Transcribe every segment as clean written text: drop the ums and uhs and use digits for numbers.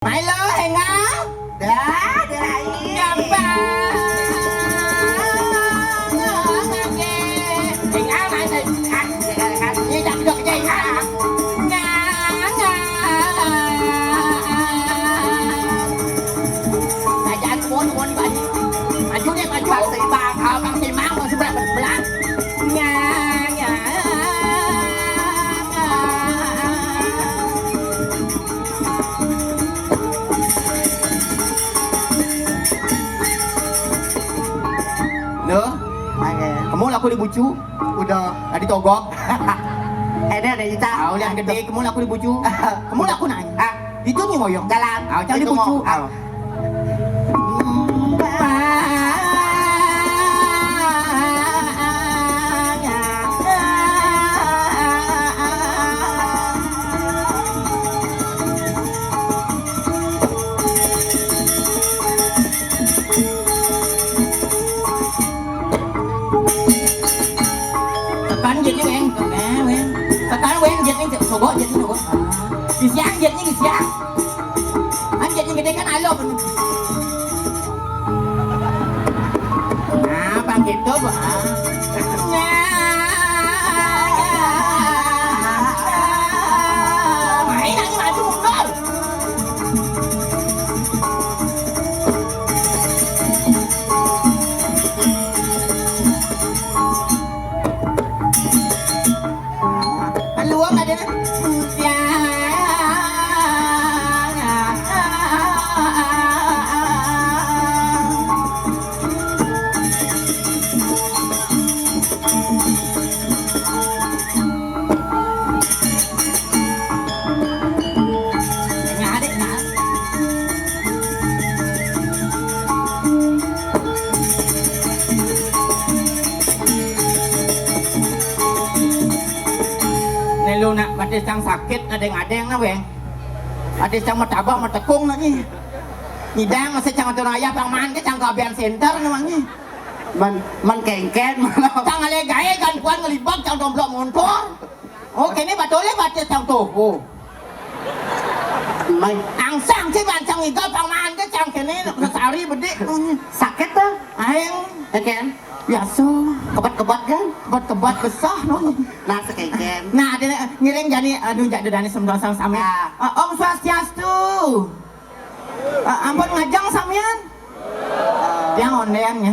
Mày lơ hèn ngáo. Đó, đây là Ngầm bà. Hèn ngáo mày thì như đặt được cái gì hả? Tại cha anh muốn vậy. Mà chú đi mà chú. Bác sĩ bà thờ bác sĩ máu mà chú bác mình lắm. Nữa, kamu lah aku dibucu. Udah, tadi togok. Ada cerita. Yang gede, kamu lah aku dibucu. Kamu lah aku nanya. Itu nih moyong. Jalan. Jangan dibucu. Sekarang dịch với em, còn nghe quen. Sekarang quen dịch những sổ bộ dịch những sổ. Gì sáng dịch những gì sáng. Anh dịch những cái đấy cái này luôn. Bạn kịp tốt rồi hả? Mày đang như mà chú một đâu. Anh luống lại đi đó. Ngã đấy, ngã. Này luôn nak, ada yang sakit, ada yang na weng. Ada yang matabak, matekung na ni. Ngidang masih jangan tu raya pangman ke jangan kabian center namang ni. Man kengken mana. Jangan le gaya kan kuan ngelibak jangan domblok montor. Oh, kini betul le baca jangan tu. Oh. Mai Angsang si bancang iga pangman ke jangan kini sehari bedik. sakit tuh. Ayang, Kengken. biasa. Kebat-kebat kan? Kebat besar no. Nah, sekengken. Nah, ada ngiring jadi aduh jadi dani semdong sami. Om Swastiastu. Ampun ngajang samian. Dia ngondengnya.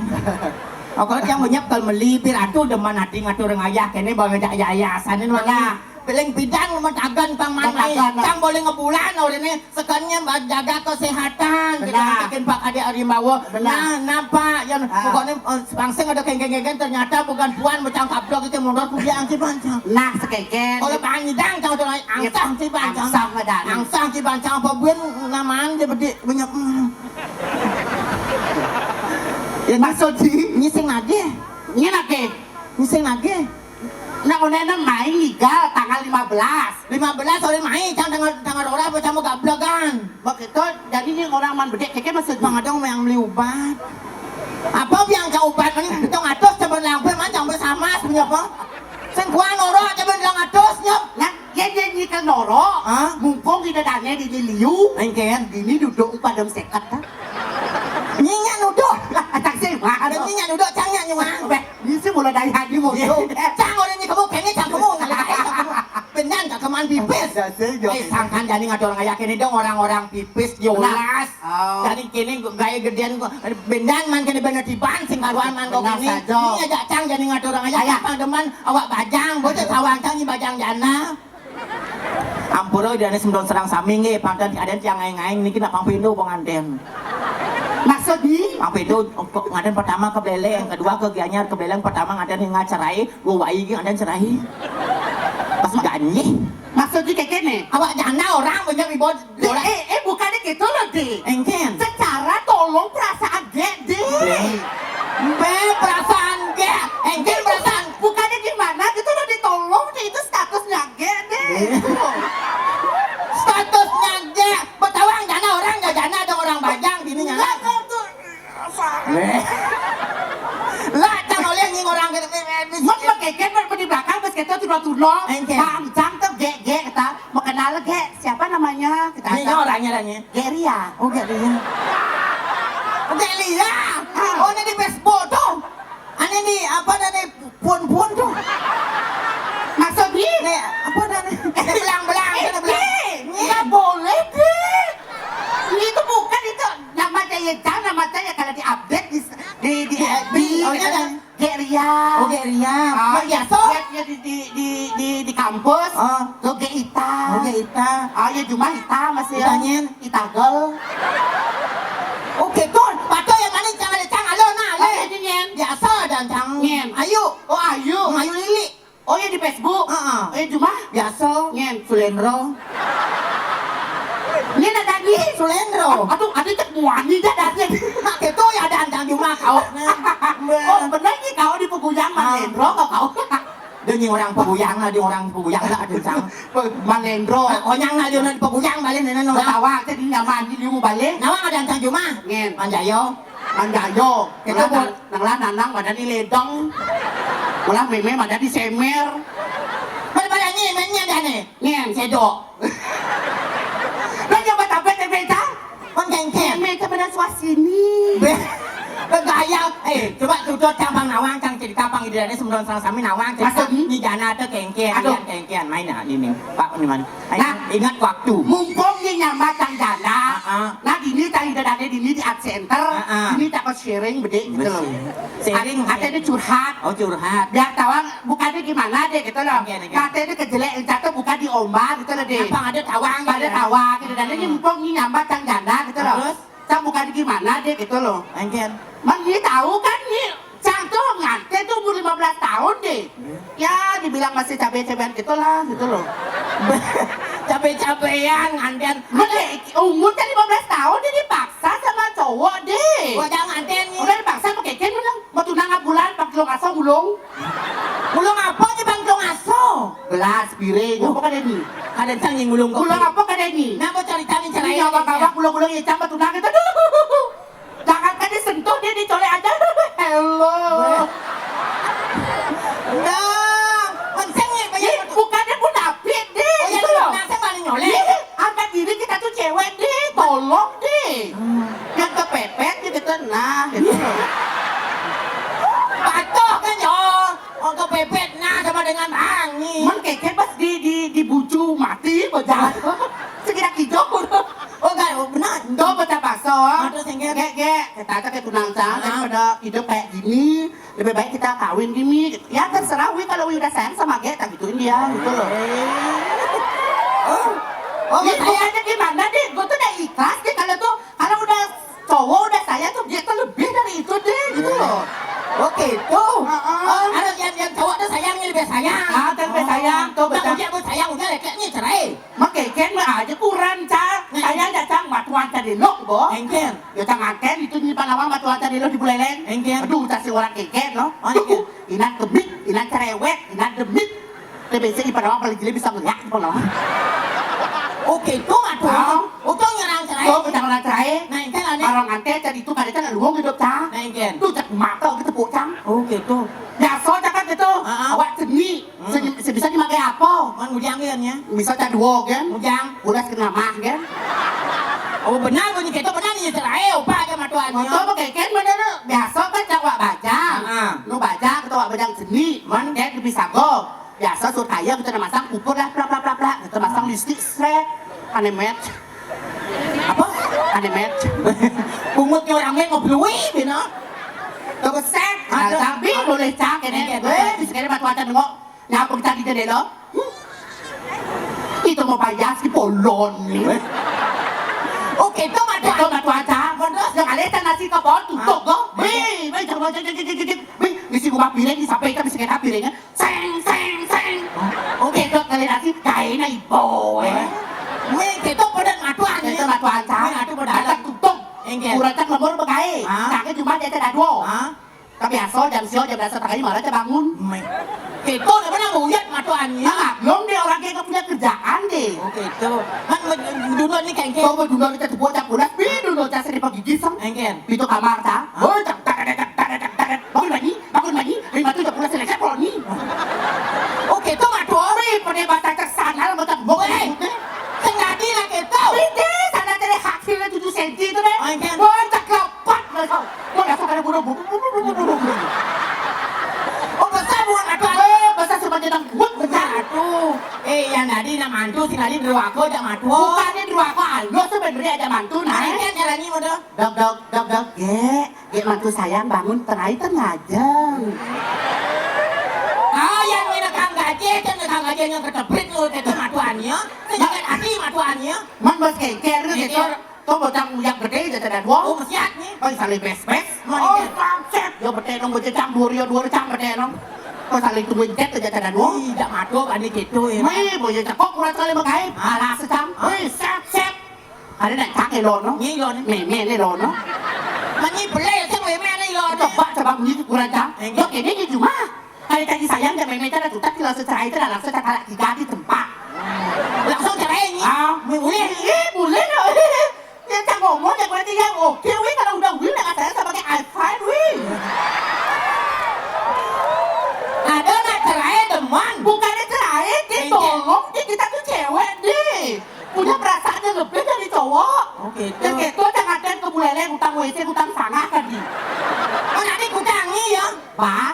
Kalau yang banyak kalau meli piratu deman hati ngatur ngayah kene bawa ngajak yayasan ini mana. Piling bidang mentagan pangman lain. Cang boleh ngebulan orang ini sekannya jaga kesehatan. Kita bikin Pak Ade Arimawo. Nah, nampak yang pokoknya langsung ada geng-geng ternyata bukan puan macam kaplok itu mundur kuliah si bancang. Nah, sekengken. Kalau pangidang tahu tu angsang si bancang. Angsang ada. Angsang si bancang apa buen namaan dia bedik banyak. Ya maksud sih nyising lagi. Ini lagi. Nyising lagi. Nah, onena main liga tanggal 15. 15 orang main jangan tanggal orang apa kamu gablogan. Begitu, jadi ini orang man bedek kengken maksud Bang Adong yang beli obat. Apa yang kau obat ini kita ngatos coba lampu macam bersama sebenarnya apa? Sen kuan orang coba bilang ngatos nyop. Nah, ini kan noro. Mumpung di dadanya di liu. Engken Ini duduk pada sekat kan? nyinya nuduk. Taksi mah Ada nyinya nuduk cangnya nyuang. Ini sih mulai dari hati mau Cang orang ini kamu kayaknya cang kamu benar tak keman pipis. Sangkan jadi ngatur orang yakin itu orang-orang pipis jolas. Jadi kini gaya gedean bendan man kini bener tiban sing karuan man kau kini. Ini aja cang jadi ngatur orang yakin pandeman awak bajang, bocah sawang cang bajang jana. Ampuro dia ni semdon serang saming ge pantan ada yang ngaing-ngaing niki nak pangpindo panganten. Maksud di? Pangpindo ngaden pertama ke Beleng, yang kedua ke Gianyar, ke Beleng pertama ngaden yang ngacerai, gua wai ge ngaden cerai. Pas ganyi. Maksud di kayak gini? Awak jana orang banyak ribut. Bukannya gitu loh di. Engken. Secara tolong perasaan gede. Be perasaan ge. Engken perasaan. Bukannya gimana gitu loh ditolong itu statusnya gede. Statusnya ge. Betawang jana orang gak jana ada orang bajang gini nyala. Lah kau tuh. Lah cang oleh nging orang gitu. Mak keken di belakang pas kita tuh tulong. Engken. Bang cang tuh ge kata mau kenal ge siapa namanya? namanya. Kita Ini orangnya. Geria. Oh, Geria. Oh, Geria. Oh, ini di Facebook tuh. Ini di apa tadi puan-puan tuh. Maksudnya? Nih, apa tadi? Belang-belang, Nggak boleh deh. Itu bukan itu nama saya kalau diupdate di FB. Oh, iya kan? Geria. Oh, Geria. Ah, Ya, so di kampus. Oh. Lo Geita. Oh, Geita. Ah, ya cuma Ita masih. Itanyen. Itagel. Oke, Kun. Pato yang mana jangan ada cang alo na, Oh, ale. ini nyen. Biasa dan cang. Nyen. Ayu. Oh, Ayu. Ayu Lili. Oh, ya di Facebook. Cuma Biasa. nyen. Sulendro. Ini ada tadi. Sulendro. Aduh, cek muani dah tadi. Mak itu ya dan cang cuma kau. Oh, benar nih kau di Peguyang Malendro kau. Dia nying orang peguyang lah, dia orang peguyang lah ada cang. Malendro. Oh, nyang lah dia nanti peguyang balik nana nong. Tawa tadi nyaman di liu balik. Nawang ada cang cuma. Ngen. Manjayo. Mandayo. Kita buat nang nanang pada di ledong. Malah meme pada di semer. Pada ni mainnya dah ni. Ngen. Sedok. Lah yang betapa beta. Kon kengkeng. Meme pada suasini. Bergaya, coba tutup cabang nawang, cang cerita pang ide ini sembilan sang sami nawang cerita ni jana tu kengkian main ini pak ni man. Ingat waktu. Mumpung ni nyambat tang jana. Nah ini tadi ada di ini di art center. Ini tak sharing bede gitu loh. Sharing, katanya curhat. Oh curhat. Biar tawang bukannya gimana deh gitu loh. Katanya kejelek jatuh bukan diombak gitu loh deh. Apa ada tawang? Ada tawang gitu. Dan ini mumpung ni nyambat tang jana gitu loh. Cang bukan gimana deh gitu loh. Engken. Man ini tahu kan nih. Cang tuh ngantek tuh umur 15 tahun deh. Ya dibilang masih cabe-cabean gitu lah gitu loh. Capek-capean nganten. Umur kan 15 tahun dia dipaksa sama cowok deh. Gua jangan nganten ni. Udah dipaksa pakai ken bilang mau tunang bulan pakai lo ngaso gulung. Gulung apa ni bang gulung aso? Gelas piring apa kan ini? Ada cang yang gulung kopi. Gulung apa kan ini? Napa cari cari Ini nyawa-nyawa gulung-gulung ya cang tunang itu. Jangan kan disentuh dia dicolek aja. Hello. Nah, menceng ni banyak. Bukannya munafik deh. Oh, Gitu loh. nah saya paling nyolek. Angkat diri kita tuh cewek deh. Tolong deh. Yang kepepet gitu. Nah. Gitu. Patuh kan yo. Untuk pepet nah sama dengan angin. Man keke pas di bucu mati bocah. Sekira hijau. Oh enggak, oh benar. Tuh bocah bakso. Terus yang Kita kayak tunang cang daripada hidup kayak gini. Lebih baik kita kawin gini. Ya terserah wi kalau wi udah sayang sama ge tak gituin dia gitu loh. Oh, kayaknya gimana deh? Gue tuh udah ikhlas deh kalau udah cowok udah sayang tuh dia tuh lebih dari itu deh gitu loh. Oke tuh. Ada yang cowok tuh sayangnya lebih sayang. Ah, lebih sayang tuh betul. Dia pun sayang udah kayaknya cerai. Mak keken mah aja kurang cang. Sayang dah cang matuan tadi lo bo. Engken. Ya cang anten itu di Panawang matuan tadi lo di Buleleng. Engken. Aduh kasih orang keken lo. Inat kebit, inat cerewet, inat demit. TBC di Panawang paling jeli bisa ngeliat di Panawang. Oke tuh atuh. Utang nyerang cerai. Oh, kita kena cerai. Nah, engken ada. Orang anten tadi itu kadang kan luang hidup cang. Nah, engken. Tuh cak mata gitu bu cang. Oke tuh. Ya so cak kan gitu. Awak seni. Sebisa dimakai apa? Man mujang kan ya. Bisa cak dua kan? Mujang. Udah kena mah kan? Oh benar bunyi kita benar nih cerai opa aja matuan. Motor pakai ken mana lu? Biasa kan cak wak baca. Nu baca kita wak bajang seni. Man kayak bisa go. Biasa sur kaya kita udah masang ukur lah plak. Kita masang listrik sret. Aneh match. Apa? Aneh match. Bungutnya orang lain ngobrol bina. Tuh set. Tapi boleh cak ini. Bisa kena batu acan nengok. Nyapung tadi jadi lo. Itu mau payas di polon nih. Oke tuh Itu matuan. batu acan. Yang alih nasi kebon tutup go. Jangan. Misi gua piring sampai kita bisa kena piringnya. Seng. Oke, dok kali nasi kain na ibo. Nih kita pada matuan. Itu batu acan. Itu pada Ada tutup. Engken. Kurang cak lemur bekai. Ah. Caknya cuma dia cak dua. Tapi asal jam dasar tadi malah cak bangun. Kita udah pernah nguyat matuannya. Nah, belum deh orang kayak punya kerjaan deh. Oke tuh. Kan dulu nih kengke. Kau mau dulu kita buat cak bulat. Dulu cak sering pagi gisang. Engken. Itu kamar cak. Oh, cak. Bangun lagi. Lima tuh cak bulat selesai poni. Oke tuh matuan. Pada bahasa cak sana lah macam boleh. Sengaja lah kita. kan. Wah, cakapat mereka. Wah, dasar kalian bodoh. Oh, besar bukan atuh. Bahasa sebagai dang buat benar. Atuh. Yang tadi nak mantu si tadi dulu aku jak mantu. Bukannya dua aku algo sebenarnya ada mantu nah. Kan caranya mau dah. Dok. Ge mantu sayang bangun tengah jam. Yang mina kang gaje kan kang gaje yang keteprit lu itu matuannya. Jangan hati matuannya. Man bos keker gitu. Tuh bocang yang gede jadi Oh, wong. mesiat nih. Kau saling bes. Oh, bangset. Yo bete nong bocah cang dua cang bete nong. Kau saling tungguin jet jadi wong. Jak matu ani gitu ya. Mày bây giờ chắc có कुरा kali makai ala secam. Oi, sep. Ada nak cak elon no. Nyi lon. Me elon no. Mani pelai sang we me ni lon. Coba bunyi कुरा cak. Yo ini ni cuma. Hari tadi sayang dan me cara tutak kita secara itu adalah secara tiga di tempat. Langsung cerai ni. Boleh no. Yang cak ngomong yang berarti yang oke wi kalau udah wi nak saya sebagai iPhone wi. Ada nak cerai teman. Bukannya cerai, dia tolong dia kita tuh cewek deh. Punya perasaannya lebih dari cowok. Oke. Dan gitu jangan kan kebulele utang WC utang sangat kan di. Oh nanti kudangi ya. Pak.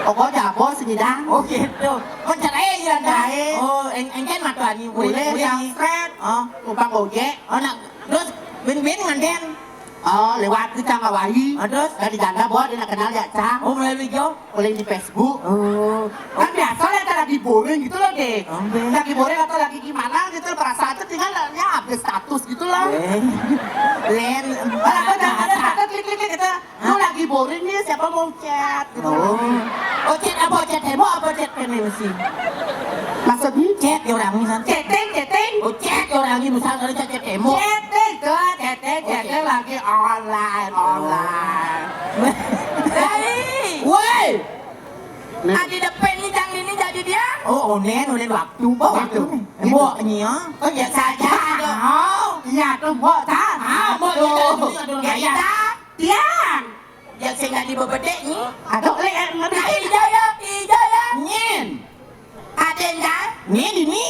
Pokok jabo senyidang. Oh gitu. Oh cerai ya dah. Cerai. Oh engken matuan ni. Boleh yang friend. Oh, upang gojek. Oh nak terus bin nganten. Oh, lewat ke Cang Awahi. Terus dari janda bos dia nak kenal ya Cang. oh melalui jauh. Oleh di Facebook. Oh. Kan biasa lah kan lagi boring gitu loh deh. Oke. Lagi boring atau lagi gimana gitu perasaan tuh tinggal ya update status gitu lah. Len. Ada klik kita. Lu lagi boring nih siapa mau chat gitu. Oh chat apa chat heboh apa chat peneliti? Maksudnya Chat ya orang misal. chatting. Oh chat ya orang ini misal kalau chat heboh. Chatting lagi online. Woi. Nah, Di depan ni jang ini jadi dia. Oh onen waktu waktu. Heboh ni ya. Oh ya saja. Oh. iya tuh mbok ta. Mbok ya. Tiang. Yang saya nggak dibebedek ni. Aduh, ngerti. Ijaya. Nyen. Ada enggak? Nyen ini.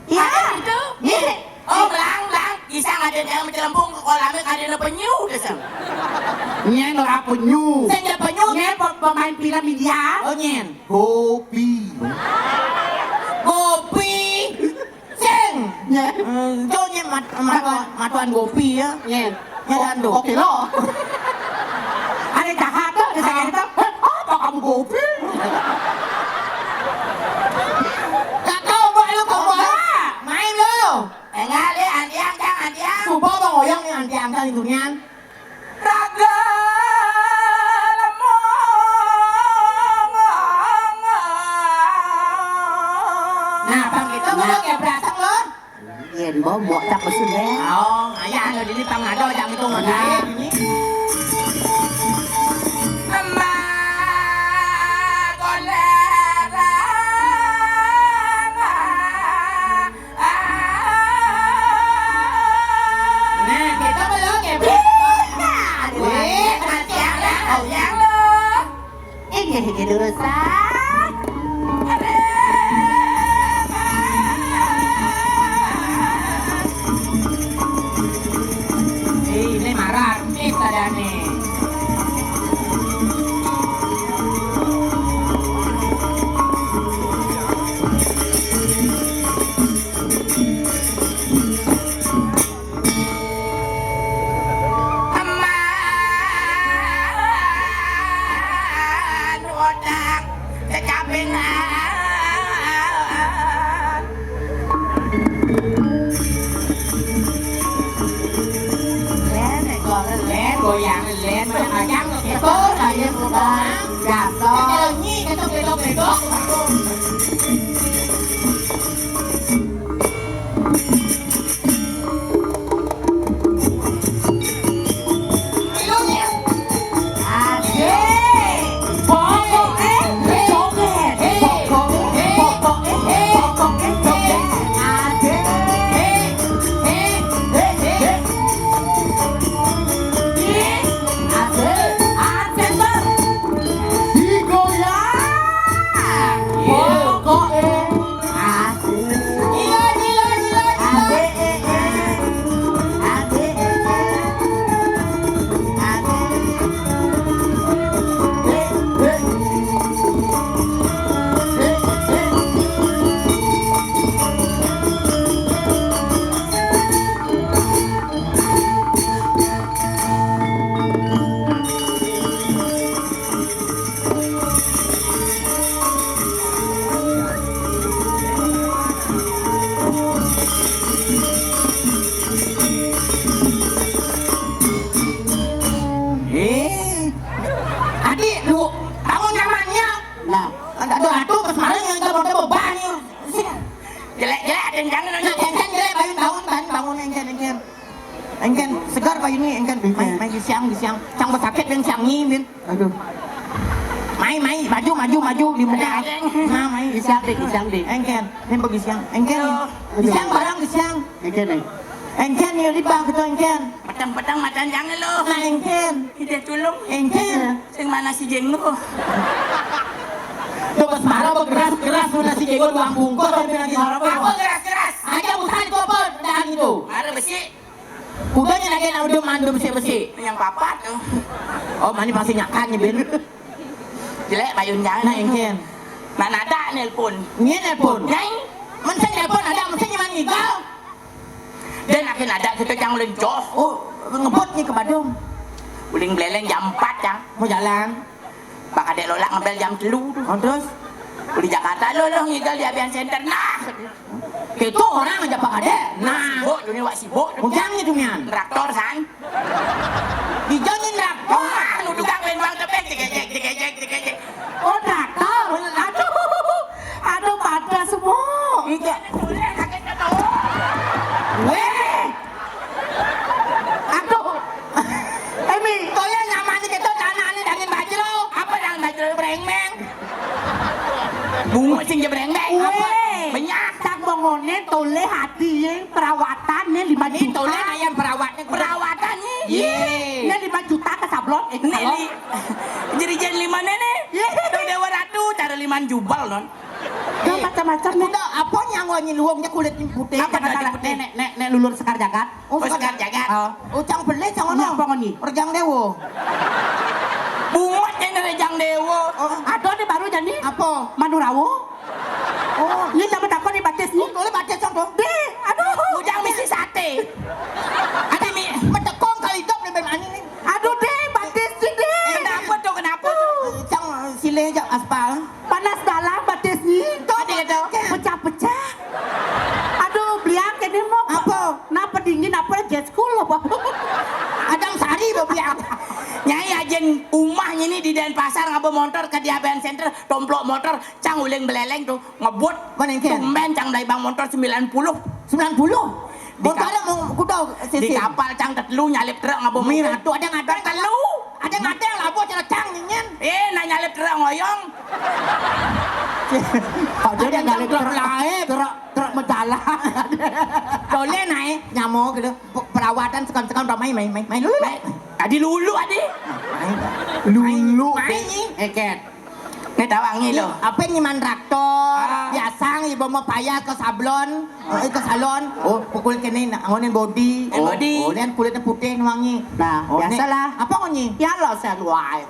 Iya. Itu. Iya. Oh, belang. Isang ada yang mencelempung ke kolamnya ada yang penyu. Desang. Nyen ora penyu. Saya nggak penyu. Nyen pemain film India. Oh, nyen. Gopi. Gopi. Seng. Nyen. Itu nyen matuan gopi ya. Nyen. Nyen do. Oke lo. Ada jahat tuh, ada jahat itu. Apa kamu gopi? Tak tahu buat lu kau buat. Main lu. Enggak le andiang. Sumpah bang oyang ni andiang kali dunia. Raga Nah, bang itu kalau kayak berasang lo. Nyen bawa buat tak pesun deh. Oh, ayah lo di pang ada yang itu mana ini. Hege dosa. Ini marah kita dah ni. Goyang lên mà thằng nhắn nó kẹt tốt là em của đó giảm đó cái lần nhi cái tông này tốt Engken segar pak ini engken. Main di siang. Cang bersakit dengan siang ni min. Aduh. Main maju di muka. Nah main Di siang deh. Engken, ini pergi siang. Engken, di siang barang di siang. Engken nih. Engken ni ribah kita engken. Petang-petang macan jangan lo. Nah engken, Kita tolong. engken. Sing mana si jeng lo? Tuh pas marah bergeras tu nasi jenggot uang bungkus tapi nanti marah Apa keras-keras? Aja bukan itu apa dah itu. Ada besi. Kudanya lagi nak mandum besi. Yang papat tuh. Oh mani pasti nyakan ni ben. Jelek bayun jangan. Nah engken. Nak nada nelpon. Ni nelpon. Nyai. Mesti nelpon ada mesti nyaman ngigau. Dan akhir nada kita jangan lencoh. Oh ngebot ni ke Badung. Uling beleleng jam 4 ya. Mau jalan. Bak adek lolak ngambil jam 3 tu. Oh terus Di Jakarta lo ngigal di Avian Center. Nah. itu orang aja Pak Ade. Nah, Sibuk dunia wak sibuk. ujangnya tu mian. Traktor san. Dijangin rak. Wah, nu tukang main bang tepek dikejek. Oh traktor. Aduh pada semua. Iya. Sakit kata. Weh. Aduh. Emi, tolong nyaman ni kita tanah ni dangin bajro. Apa yang baju berengmeng? Bunga sing je berengmeng. Weh. Banyak. Tak bangunnya tole hati yang perawatannya 5 Ni juta. tolong ayam perawatnya Perawatan ni. Ye. Ini 5 juta ke sablon. Neli. Jadi jen 5 nenek. Tu dewa ratu cara 5 jubal non. Gak macam-macam nih. Udah apa nyanggonya luangnya kulit putih. Apa masalah nek lulur sekar jagat? Oh, sekar jagat. Oh, cang beli cang Ini ono. apa ngoni? Rejang dewo. Bungot yang rejang dewa. Ada nih baru jadi Apa? Manurawo. Oh, Ini dapat takut nih batis nih. boleh baca cang tuh. Deh, aduh. Ujang misi sate. Ada mi. Metekong kali hidup nih ben ani nih. Aduh deh, batis sih deh. Kenapa tuh? Kenapa tuh? Cang sile aja aspal. Panas dalam batis nih. Ada kata. Pecah-pecah. Aduh, beliak ini mau. Apa? Kenapa dingin? Apa jet school apa? Adam sari bebiak. Nyai ajen umahnya ini di Denpasar ngabo motor ke Diabean Center tomplok motor cang uling beleleng tuh ngebut Mana yang kian? tumben cang dari bang motor 90 90. Motor ada mau kudo di sisi. kapal cang tetelu nyalip truk ngabo Mirah motor tuh ada ngadang telu ada ngadang labo cara cang nyen. nah nyalip truk ngoyong Kau dia Ada nggak truk lain. truk mendalam. Boleh naik nyamuk gitu. Perawatan sekon-sekon ramai main dulu. adi lulu adi Lulu. Main nih. Eket. ini tawangi lo Apa yang nyiman traktor? Ah. Biasa ibu mau payah ke sablon, ke salon. Oh, pukul kene ngonin body. Body. Oh, dan kulitnya putih wangi. Nah, Oh, biasalah. Apa ngoni? Ya lo saya luai.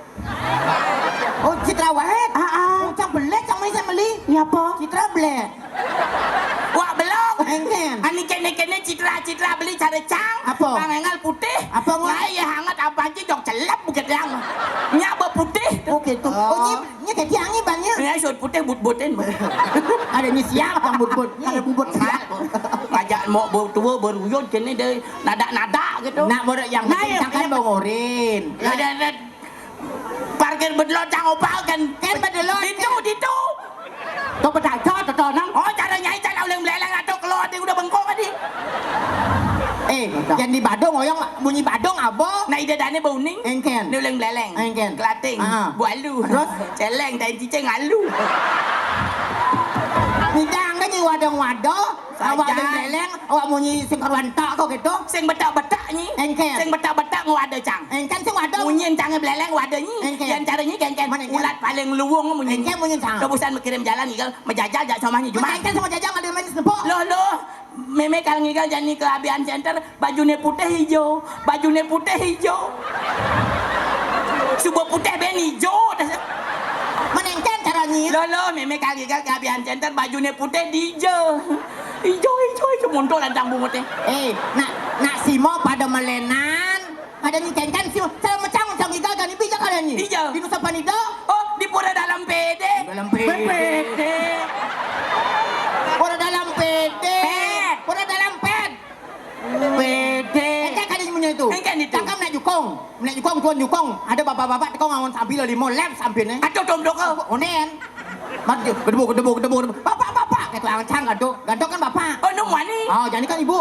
Oh, Citra Wahed. Oh, cang belet, cang meli meli. Ini apa? Citra belet. wah belum Engken. ani kene citra beli cara cang Apa? pangengal putih Apa ngoni? nah ya hangat apa aja jok celap buket yang nyaba putih Oh, gitu. Oh, ini kayak tiangi banyak. ini sud putih but-butin Ada ni siap yang bubut. Ada bubut siap. ngajak mau tua beruyun kene deh nada gitu Nak bodoh yang Nah, penting ya, cang kan ya. bangurin. ada parkir bedlot cang opal kan bedlot, itu Kau berdaca atau nang? oh cara nyai cara uleng beleleng atau keluar dia udah bengkok tadi Yang di Badung oyong bunyi Badung abo. nah ide dane bauning Engken. dia uleng beleleng Engken. kelating Ah. bualu Terus? celeng dan cicing alu Nidang kan nyi wadong-wadong. Awak Saja. leleng, awak bunyi sing karuan tak kok gitu. sing betak-betak ni Engken. sing betak-betak ngada cang Engken sing wadong. munyin cange beleleng wadah ni Engken. yang caranya kan Mana engken? ulat paling luwung munyin Engken bunyi cang. kebusan mengirim jalan igal menjajal jak sama ni cuma Engken sama jajang ada main sepok. loh meme kalau ngigal jadi ke Avian Center bajunya putih hijau sebuah putih ben hijau Mana engken caranya? loh meme kalau ngigal ke Avian Center bajunya putih hijau muncul lancang bungutnya Nak simo pada melenan. Ada ni engken simo. Saya macam igal kan ibi jak ada ni. Hijau. Di Nusa Penida. oh di pura dalam PD Dalam PD. Ora dalam PD. Ped. Ora dalam ped. PD. Engken kan punya itu. Engken itu. Cakap nak jukong. Tuan jukong. Ada bapak-bapak tekong ngawon sambil 5 lap sambil ni. atau tomdok kau Onen. Maju, gedebuk. Bapak. Kata orang cang gadok kan bapak. oh nunggu ni Oh, jadi kan ibu.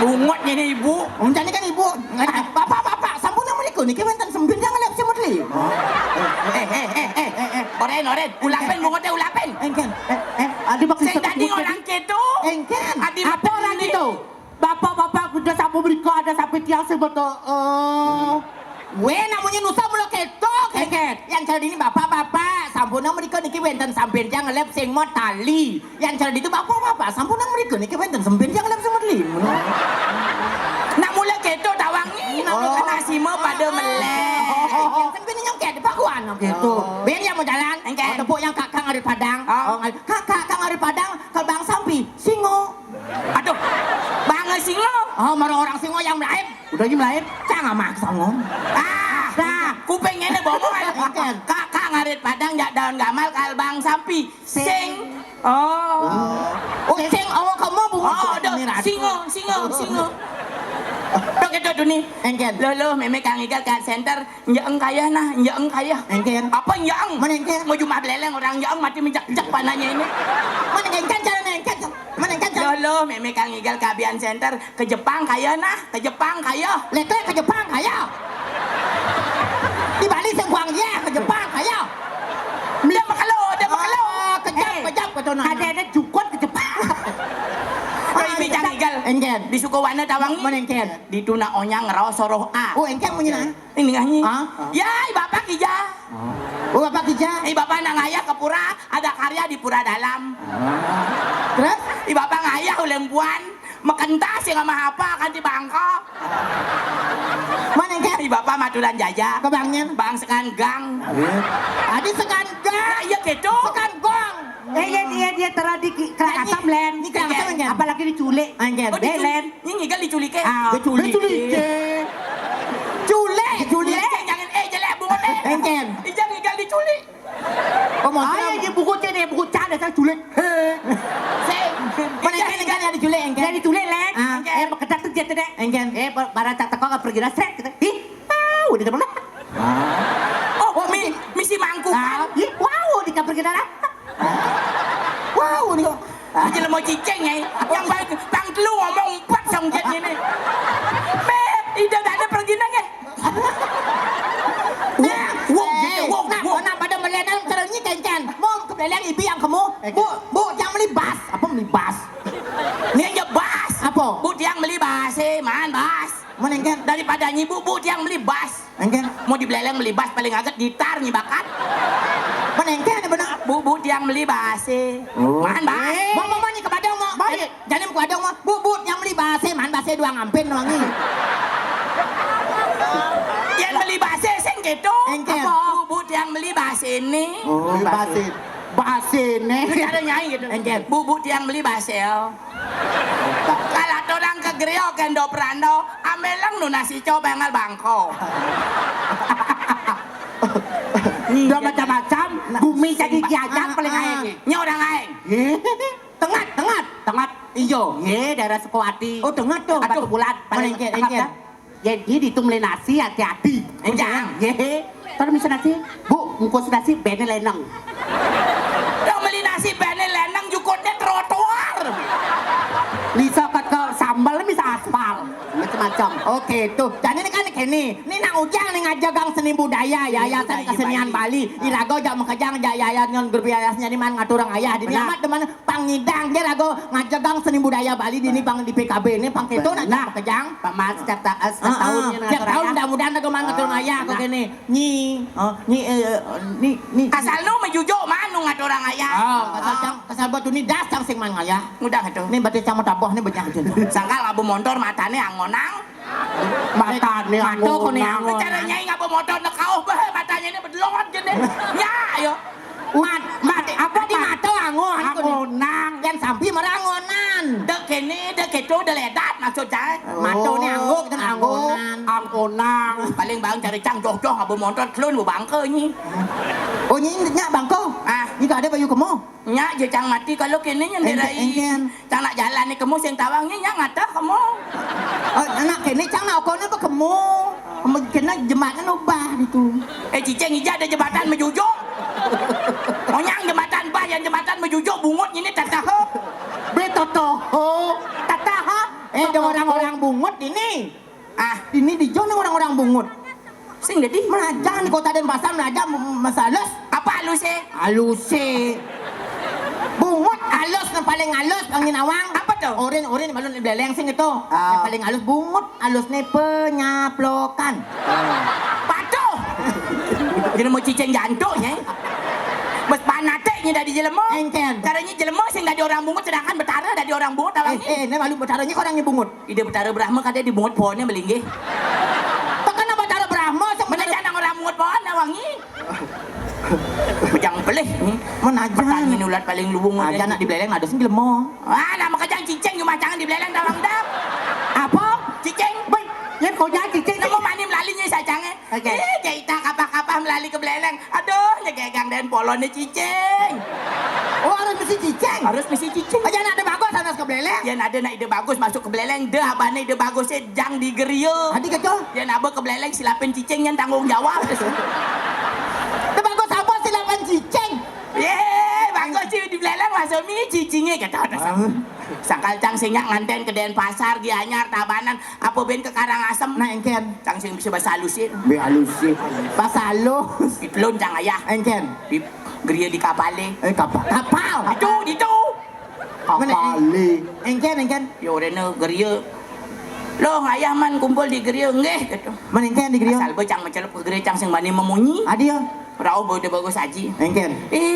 Bungotnya ini ibu. Jadi kan ibu, bapak, sampun yang mereka nih, kewentan sembin jangan lihat semut li. Oren, ulapen bungotnya ulapen. Engken, Adi maksud Saya tadi orang keto. engken. Adi apa orang itu? Bapak-bapak udah sampai mereka ada sampai tiang sebetul. Namanya nusa mula ketok, engken. Yang cari ini bapak, sampun yang mereka nih kewentan sembin jangan lihat semut tali. Yang cari itu bapak, sampun yang mereka nih kewentan sembin jangan lihat semut li. Nak mula keto tawang ni. Nasi mo pada melek. Sembin yang kayak di pakuan gitu. Ben yang mau jalan, Engken. tepuk yang kakak ngari padang. Oh. Kakak ngari padang, kalau bang sampi, singo. Aduh, bangga singo. Oh, marah orang singo yang melaip. Udah ini melahir. Jangan maksa ngom. Kupingnya ini bohong. Engken. Kakak ngarit padang jak daun gamal kal bang sampi. Sing. Oh, Sing awak kamu bunga. aduh, singo. Dok itu tuh nih. Engken. Lolo, meme kang igal kat center. Nyaeng kaya nah, nyaeng kaya. Engken. Apa nyaeng? Mana engken? Mau cuma beleleng orang nyaeng mati menjak-jak panahnya ini. Mana engken jalan engken. Mana engken jalan. Lolo, meme kang igal ke Abian Center ke Jepang kaya nah, ke Jepang kaya. Lekle ke Jepang kaya. Di Bali sengkuang ya ke Jepang kaya. Dia makalo. Kejap ke tono. Ada jukut ke Jepang. Kau ini kang igal. Engken. Di Sukowana tawang Mana ini. engken? Di Tuna Onyang ngerawas soroh A. Oh, engken punya nah. Ini nganyi. Ah? Ya, bapak kija. Oh, bapak kija. Bapak nak ngayah ke pura, ada karya di pura dalam. Terus? Bapak ngayah ulempuan, mekentas yang sama apa kan di Bangkok. Mana engken? Bapak matulan jaya. Ke bangnya. Bang sekan gang. Adi sekan Nah, iya gitu. sekan gong. Dia teradi kerang asam len. Ini kerang asam, Len. Apalagi diculik. Engken. Oh, diculik. Ini ngigal diculik ke. Diculik. Culik. Jangan jelek bungut Engken. Ijang ngigal diculik. Oh, mau Ayo dia buku cene, buku cana saya culik. Sing. Mana engken engken yang diculik engken. Dia diculik len. Ah. Kedak tuh dia tadi. Engken. Barang tak teko pergi dah seret kita. Udah mana? Oh, misi mangkuk kan. Wow, di kamar kita dah. Wow, ni kok. Aja mau cicing ya. Yang baik tang telu ngomong empat sang jet ini. Beb, ida tak ada pergi nang Nak pada melenan terusnya kencan. Mau ke belakang ibu yang kamu. Bu, jangan melibas. Apa melibas? Ni aja bas. Apa? Bu tiang beli bas man bas. Mana engken? Daripada nyibu bu tiang beli bas. Engken. Mau dibeleleng beli bas paling agak gitar nyibakat. Mana engken benar? Bu tiang beli bas man bas. Mau ni ke badang mau. Baik. Jangan ke badang mau. Bu yang beli base, man base dua ngampin wangi. Yang beli bas sing gitu. Engken. Bu tiang beli bas ini. Oh, basin. Basin Itu ada nyanyi gitu. Engken. Bu tiang beli bas Kalau orang ke Grio kendo prando, amelang nu nasi coba ngal bangko. Udah macam-macam, bumi jadi kiajak paling aing. Nya orang aing. Tengah. Tengah Ijo. daerah Sukowati. Oh, tengah tuh. Batu bulat. Mana engken? Jadi ditumle nasi hati-hati. Enjang. Terus misal nasi, Bu, ngkos nasi bene lenang. Yang beli nasi bene lenang jukutnya trotoar. Bisa ke sambal bisa aspal. Macam-macam. Oke, tuh. Dan ini kan gini. Ini nak ujang nih ngajagang seni budaya, yayasan kesenian Bali. Irago jak mengejang jak yayasan grup yayasnya di mana ngaturang ayah. Di amat deman pangidang dia rago ngajagang seni budaya Bali di ini pang di PKB ini pang itu nak mengejang. Pamas setiap tahun Tiap tahun mudah-mudahan nago man ngaturang ayah kok gini. Ni Asal nu mejujuk manu ngaturang ayah. kasar batu ni das cang sing man ayah. Mudah itu. Ni berarti cang taboh ni banyak aja. Sangkal abu motor matane angonang. Matane Mato ko ni angon. Cara nyai ngabu motor nekau bah matanya ini bedelongan gini. Nya ayo. Apa di mata angon? Angonang. Yang sampi merangonan. Dek kene dek itu deledat maksud saya. Mato ni angguk dan angonan. Angonang. Paling bang cari cang joh-joh abu motor kelun bu bangke ni. Oh ni nyak bangko. Ah. Ni tak ada bayu kamu. Nya je cang mati kalau kene yang dirai. Engken. Cang nak jalan ni kamu sing tawangnya nya ngata kamu. Oh anak kini cang nak kau ni apa kamu? Kamu kena jembatan ubah itu. Cicing hijau ada jembatan mejujuk. Onyang jembatan bah yang jembatan mejujuk bungut ini tatah. Betoto. Tataha. Dong orang-orang bungut ini. Ah, Ini di John orang-orang bungut. sing jadi Menajang di kota Denpasar menajang masalah apa lu sih? halus bungut halus yang paling halus angin awang Apa tuh? orin balon beleng sing itu Ah. yang paling halus bungut halus nih penyaplokan Patuh. Jadi mau cicing jantungnya. Bes panateknya dari jelema. Engken. Caranya jelema sing dari orang bungut sedangkan betara dari orang bungut awangnya. ini malu betaranya kok orangnya bungut Ide betara Brahma kadang di bungut pohonnya melinggih. tekan apa betara Brahma sing Mana jangan orang bungut pohon awangi. Bejang pelih. menajang Petani nulat paling lubung aja nak di beleng ada sing gelemo Ah, nama kejang cicing cuma jangan di beleleng dawang dap. apa Cicing. baik yang kau jadi cicing Nama mani melalinya sajangnya. Oke. Jaita kapah-kapah melali ke beleleng. Aduh, nyegegang dan polonnya cicing. oh harus mesti cicing Harus misi cicing. aja nak ada bagus anas ke beleng Ya ada nak ide bagus masuk ke beleleng. Deh abahnya ide bagusnya jang di gerio. hadi kecil Ya nabah ke beleleng silapin cicing yang tanggung jawab. ada bagus apa silakan cicing Yeay, bagus sih di beleleng masuk mi cicingnya kata Sakal cang sinyak nganten ke Denpasar, Gianyar, Tabanan, apa ben ke Karangasem. nah engken Cang sing bisa bahasa halusin. be halus pas halus Diplon cang ayah. engken Di geria di kapale. kapal Itu. kapali engken Yo rene geria. Loh ayah man kumpul di geria nggih gitu. menengken di griyo Asal be cang mencelep ke geria cang sing bani memunyi. adio Rao bode bagus aji. engken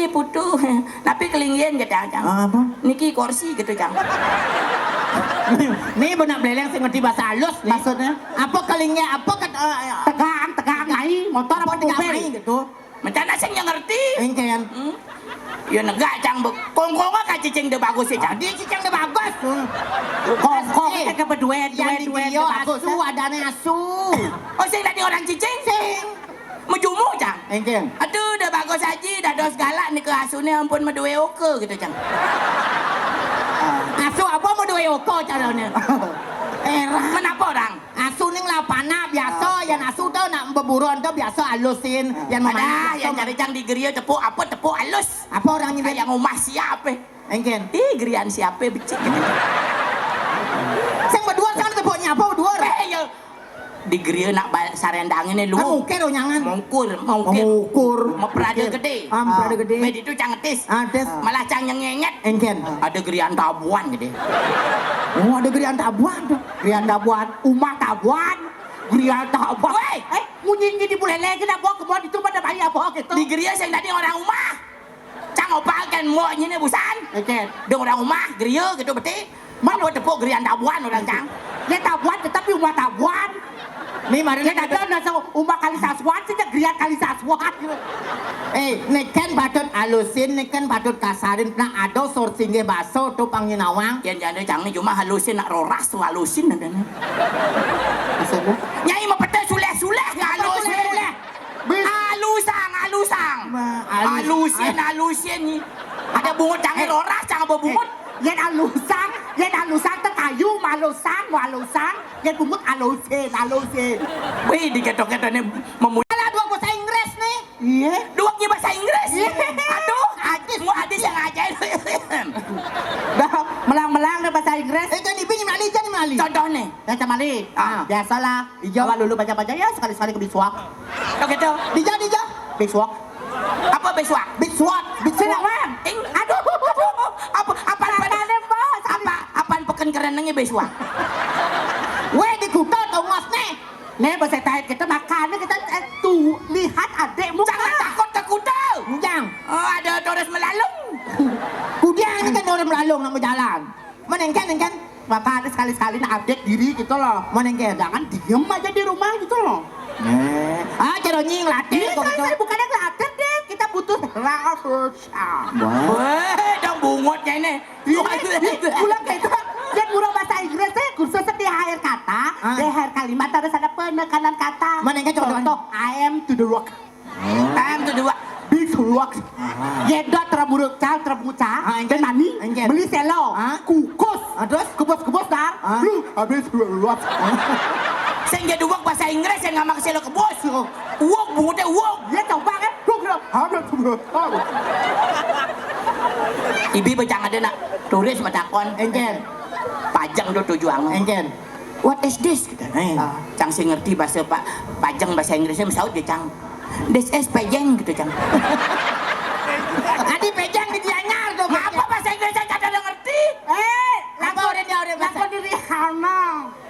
Putu. Tapi kelingin gitu cang. apa Niki kursi gitu cang. nih benak beleng sing ngerti bahasa halus nih. Maksudnya? apa kelingnya apa tegang nai motor apa tegang mobil main gitu Mencana sing yang ngerti. engken Ya negak cang be. Kongkonga ka cicing de bagus sih cang. jadi cicing udah bagus kong Eh, kita berdua yang di griyo asu adanya asu Oh sing tadi orang cicing. sing Mejumu cang. engken Aduh, udah bagus aja, dah dos galak nih ke asunnya ampun medue oke gitu cang. asu apa mau dua oko caranya Kenapa orang? asu ning lapana biasa yang asu tuh nak beburon tuh biasa halusin yang Ada yang cari cang di geria tepuk apa tepuk halus. apa orangnya Kayak ngomah siapa? engken Gerian siapa becik gitu. sing berdua sangat tepuknya apa berdua Ya di geria nak sarendangin nih lu. mungkin lo nyangan Mongkur. mengukur Mau perada gede. perada gede Med itu cang ngetis. ada Malah cang yang ngenget. engken Ada gerian tabuan gede. oh ada gerian tabuan tuh Grian tabuan, umah tabuan, grian tabuan. Woi, Munyi di bulan lagi nak bawa ke bawah itu pada bayi apa gitu. di geria yang tadi orang rumah. Cang opal kan mau ini busan. Oke, Dong orang rumah geria gitu beti. Mana tepuk gerian tabuan orang cang. ya tabuan tetapi umah tabuan. nih mari Ya ada nasa umah kali saswan saja grian kali saswan. neken patut halusin neken patut kasarin nah ada sourcingnya baso tuh panginawang Yang jadi cang ni cuma halusin nak roras tu halusin ada ni. Maksudnya? Nyai mau pete suleh halusin. Halusang. Halusin ni. Ada bungut cang roras cang apa bungut? Yan alusang terkayu malusang, yan bumut alusin. Wih diketok-ketok ni memulai. Alah dua bahasa Inggris nih Iya. Duaknya bahasa Inggris. Iya. Aduh, hadis yang ajaib. Dah melang-melang dah bahasa Inggris. kan ibu ni mali Contoh ni. Ya camali. Biasalah. Awal dulu baca-baca ya sekali-sekali ke biswak. Tok itu. dija Biswak. Apa besok? big swat Senang bang. Aduh. Apaan peken kerenengnya besok? weh di kuta tau ngos nih Nih bahasa Thai kita makan kita tuh lihat adekmu. Jangan takut ke kuda. jang Oh, ada Torres melalung. kudian ini kan orang melalung nak berjalan menengken Bapak ada sekali-sekali nak update diri gitu loh. menengken Jangan diem aja di rumah gitu loh. cara nying latih Ini kok gitu saya bukannya ngelatir deh. Kita butuh research. Weh, dong bungutnya ini. Pulang kayak itu. Yang murah bahasa Inggrisnya khususnya di akhir kata, di akhir kalimat harus ada penekanan kata. Mana yang contoh? I am to the rock. Tam tu dua. Big rock. Yedot terburuk cal terbuca. Dan nani beli selo. Kukus. Terus? Kebos dar. Lu habis rock. Saya jadi uang bahasa Inggris yang nggak maksih lo ke bos. Uang bungutnya uang. Ya coba kan. Lu Ibi bacang ada nak turis matakon Engken. pajang do tujuan. Engken. What is this? Kita. Cang sing ngerti bahasa Pak pajang bahasa Inggrisnya misaut dia cang. This is pajang gitu cang. Adi pejang di Gianyar tuh. Apa bahasa Inggrisnya kada ngerti? Lapo dia udah bahasa. diri hana.